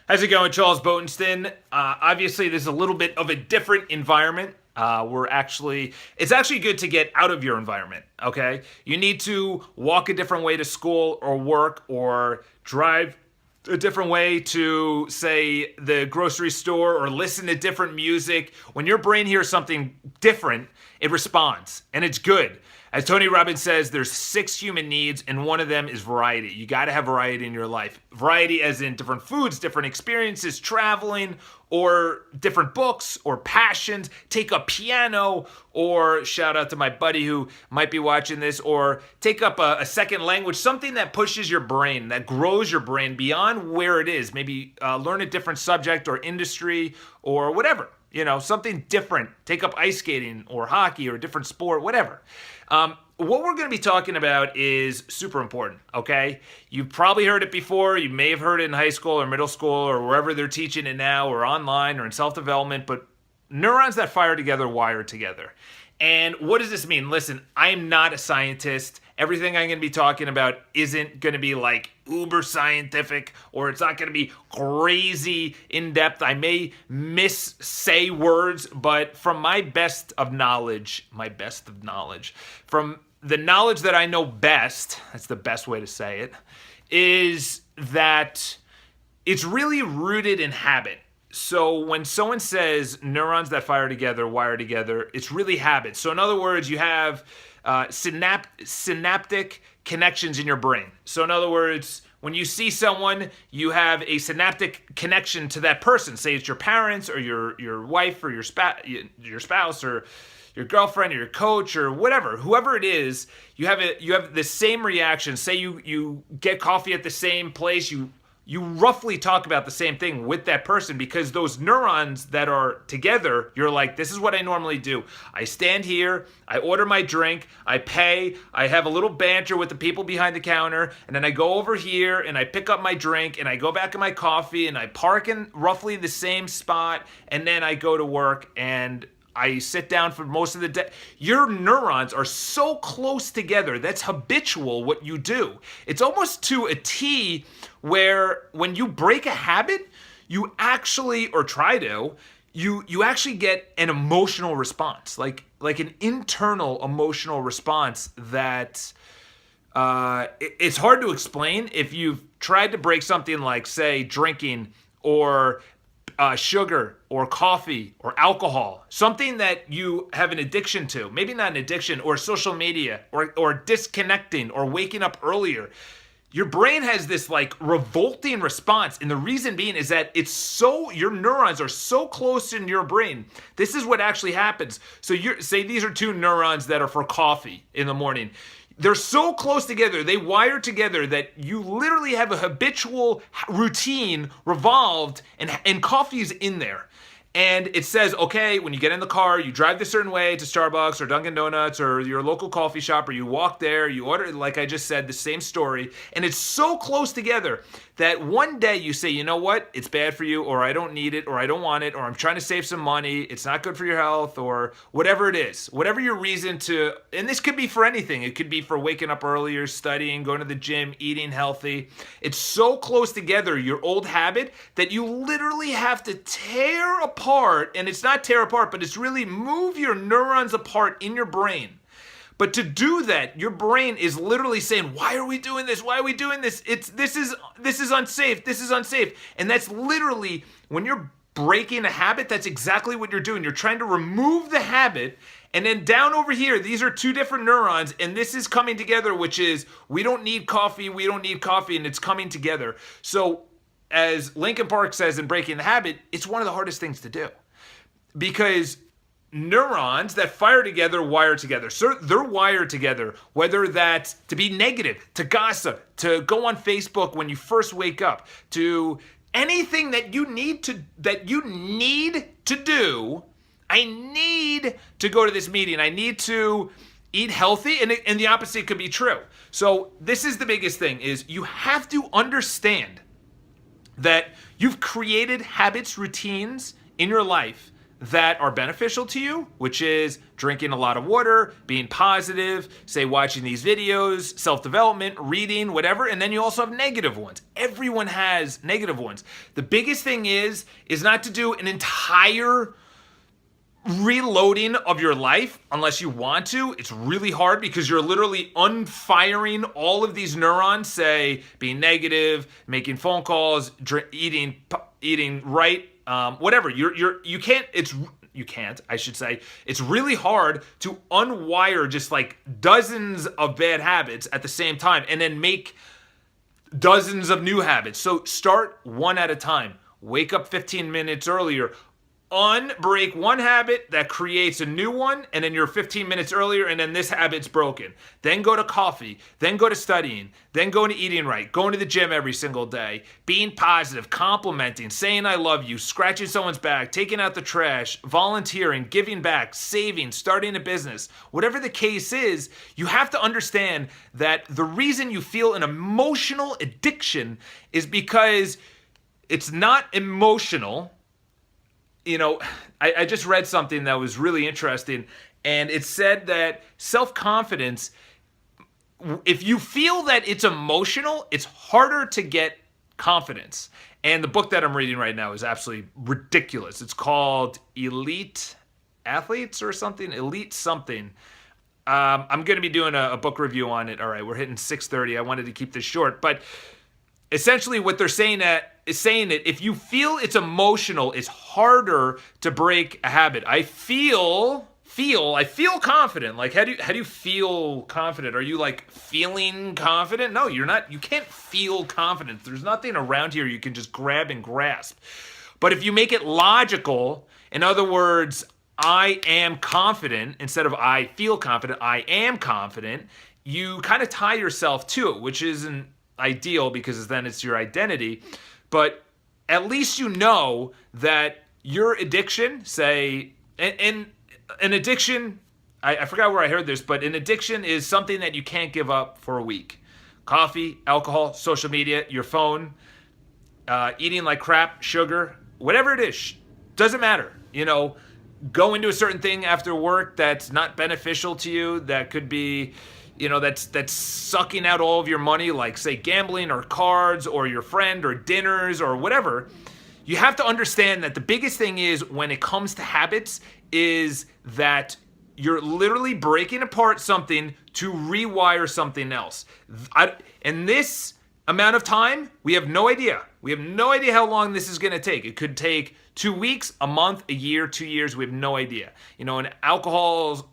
How's it going, Charles Botenston? Obviously, this is a little bit of a different environment. It's actually good to get out of your environment, okay? You need to walk a different way to school or work or drive a different way to, say, the grocery store or listen to different music. When your brain hears something different, it responds, and it's good. As Tony Robbins says, there's 6 human needs, and one of them is variety. You got to have variety in your life. Variety as in different foods, different experiences, traveling, or different books, or passions. Take up piano, or shout out to my buddy who might be watching this, or take up a second language, something that pushes your brain, that grows your brain beyond where it is. Maybe learn a different subject or industry or whatever. You know, something different. Take up ice skating or hockey or a different sport, whatever. What we're going to be talking about is super important, okay? You've probably heard it before. You may have heard it in high school or middle school or wherever they're teaching it now or online or in self-development, but neurons that fire together wire together. And what does this mean? Listen, I'm not a scientist. Everything I'm going to be talking about isn't going to be like uber scientific, or it's not going to be crazy in depth. I may say words, but from my best of knowledge, from the knowledge that I know best, that's the best way to say it, is that it's really rooted in habit. So when someone says neurons that fire together, wire together, it's really habit. So in other words, you have synaptic connections in your brain. So in other words, when you see someone, you have a synaptic connection to that person. Say it's your parents or your wife or your spouse or your girlfriend or your coach or whatever, whoever it is, you have the same reaction. Say you get coffee at the same place, you roughly talk about the same thing with that person because those neurons that are together, you're like, this is what I normally do. I stand here, I order my drink, I pay, I have a little banter with the people behind the counter, and then I go over here and I pick up my drink and I go back in my coffee and I park in roughly the same spot, and then I go to work and I sit down for most of the day. Your neurons are so close together. That's habitual what you do. It's almost to a T where when you break a habit, you actually, or try to, you actually get an emotional response, like an internal emotional response that it's hard to explain. If you've tried to break something like, say, drinking or sugar or coffee or alcohol, something that you have an addiction to, maybe not an addiction, or social media or disconnecting or waking up earlier, your brain has this like revolting response. And the reason being is that your neurons are so close in your brain. This is what actually happens. So say these are 2 neurons that are for coffee in the morning. They're so close together, they wire together that you literally have a habitual routine revolved, and coffee is in there. And it says, okay, when you get in the car, you drive this certain way to Starbucks or Dunkin' Donuts or your local coffee shop, or you walk there, you order, like I just said, the same story. And it's so close together that one day you say, you know what, it's bad for you, or I don't need it, or I don't want it, or I'm trying to save some money, it's not good for your health, or whatever it is. Whatever your reason to, and this could be for anything. It could be for waking up earlier, studying, going to the gym, eating healthy. It's so close together, your old habit, that you literally have to tear apart, and it's not tear apart, but it's really move your neurons apart in your brain. But to do that, your brain is literally saying, why are we doing this? Why are we doing this? This is unsafe. This is unsafe. And that's literally, when you're breaking a habit, that's exactly what you're doing. You're trying to remove the habit. And then down over here, these are 2 different neurons, and this is coming together, which is, we don't need coffee, and it's coming together. So as Linkin Park says in Breaking the Habit, it's one of the hardest things to do. Because neurons that fire together wire together. So they're wired together, whether that's to be negative, to gossip, to go on Facebook when you first wake up, to anything that you need to do. I need to go to this meeting. I need to eat healthy, and the opposite could be true. So this is the biggest thing, is you have to understand that you've created habits, routines in your life that are beneficial to you, which is drinking a lot of water, being positive, say watching these videos, self-development, reading, whatever. And then you also have negative ones. Everyone has negative ones. The biggest thing is not to do an entire reloading of your life unless you want to. It's really hard because you're literally unfiring all of these neurons, say being negative, making phone calls, eating right, whatever. You can't, I should say. It's really hard to unwire just like dozens of bad habits at the same time and then make dozens of new habits. So start one at a time. Wake up 15 minutes earlier. Unbreak one habit that creates a new one, and then you're 15 minutes earlier, and then this habit's broken. Then go to coffee, then go to studying, then go to eating right, going to the gym every single day, being positive, complimenting, saying I love you, scratching someone's back, taking out the trash, volunteering, giving back, saving, starting a business. Whatever the case is, you have to understand that the reason you feel an emotional addiction is because it's not emotional. You know, I just read something that was really interesting, and it said that self-confidence, if you feel that it's emotional, it's harder to get confidence. And the book that I'm reading right now is absolutely ridiculous. It's called Elite Athletes or something, Elite something. I'm going to be doing a book review on it. All right, we're hitting 6:30. I wanted to keep this short, but essentially what they're saying is saying that if you feel it's emotional, it's harder to break a habit. I feel confident. Like, how do you feel confident? Are you like feeling confident? No, you're not. You can't feel confident. There's nothing around here you can just grab and grasp. But if you make it logical, in other words, I am confident instead of I feel confident, I am confident, you kind of tie yourself to it, which isn't ideal because then it's your identity. But at least you know that your addiction, say, and an addiction, I forgot where I heard this, but an addiction is something that you can't give up for a week. Coffee, alcohol, social media, your phone, eating like crap, sugar, whatever it is, doesn't matter. You know, go into a certain thing after work that's not beneficial to you, that could be, you know, that's sucking out all of your money, like say gambling or cards or your friend or dinners or whatever. You have to understand that the biggest thing is when it comes to habits is that you're literally breaking apart something to rewire something else. In this amount of time, we have no idea. We have no idea how long this is going to take. It could take 2 weeks, a month, a year, 2 years. We have no idea. You know, an alcoholic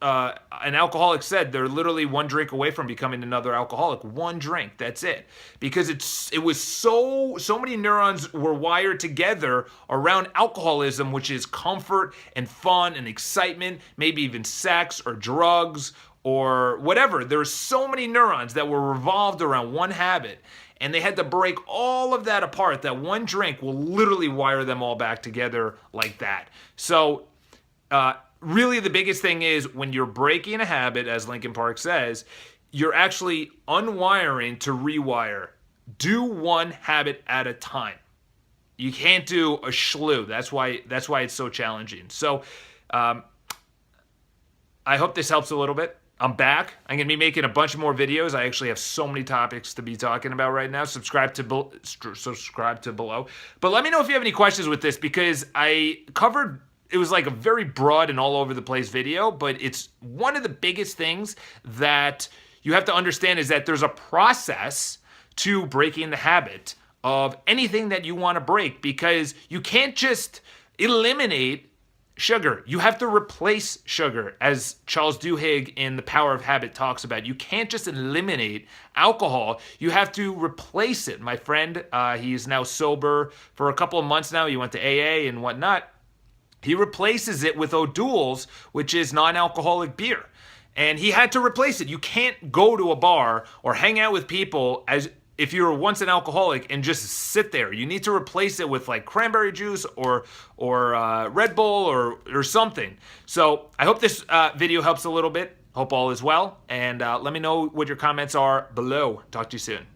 said they're literally one drink away from becoming another alcoholic. One drink, that's it. Because it was so many neurons were wired together around alcoholism, which is comfort and fun and excitement, maybe even sex or drugs or whatever. There's so many neurons that were revolved around one habit. And they had to break all of that apart. That one drink will literally wire them all back together like that. So really the biggest thing is when you're breaking a habit, as Linkin Park says, you're actually unwiring to rewire. Do one habit at a time. You can't do a slew. That's why it's so challenging. So I hope this helps a little bit. I'm back. I'm going to be making a bunch more videos. I actually have so many topics to be talking about right now. Subscribe to below. But let me know if you have any questions with this, because I covered, it was like a very broad and all over the place video, but it's one of the biggest things that you have to understand is that there's a process to breaking the habit of anything that you want to break, because you can't just eliminate sugar. You have to replace sugar, as Charles Duhigg in The Power of Habit talks about. You can't just eliminate alcohol. You have to replace it. My friend, he is now sober for a couple of months now. He went to AA and whatnot. He replaces it with O'Doul's, which is non-alcoholic beer. And he had to replace it. You can't go to a bar or hang out with people as if you were once an alcoholic and just sit there. You need to replace it with like cranberry juice or Red Bull or something. So I hope this video helps a little bit. Hope all is well. And let me know what your comments are below. Talk to you soon.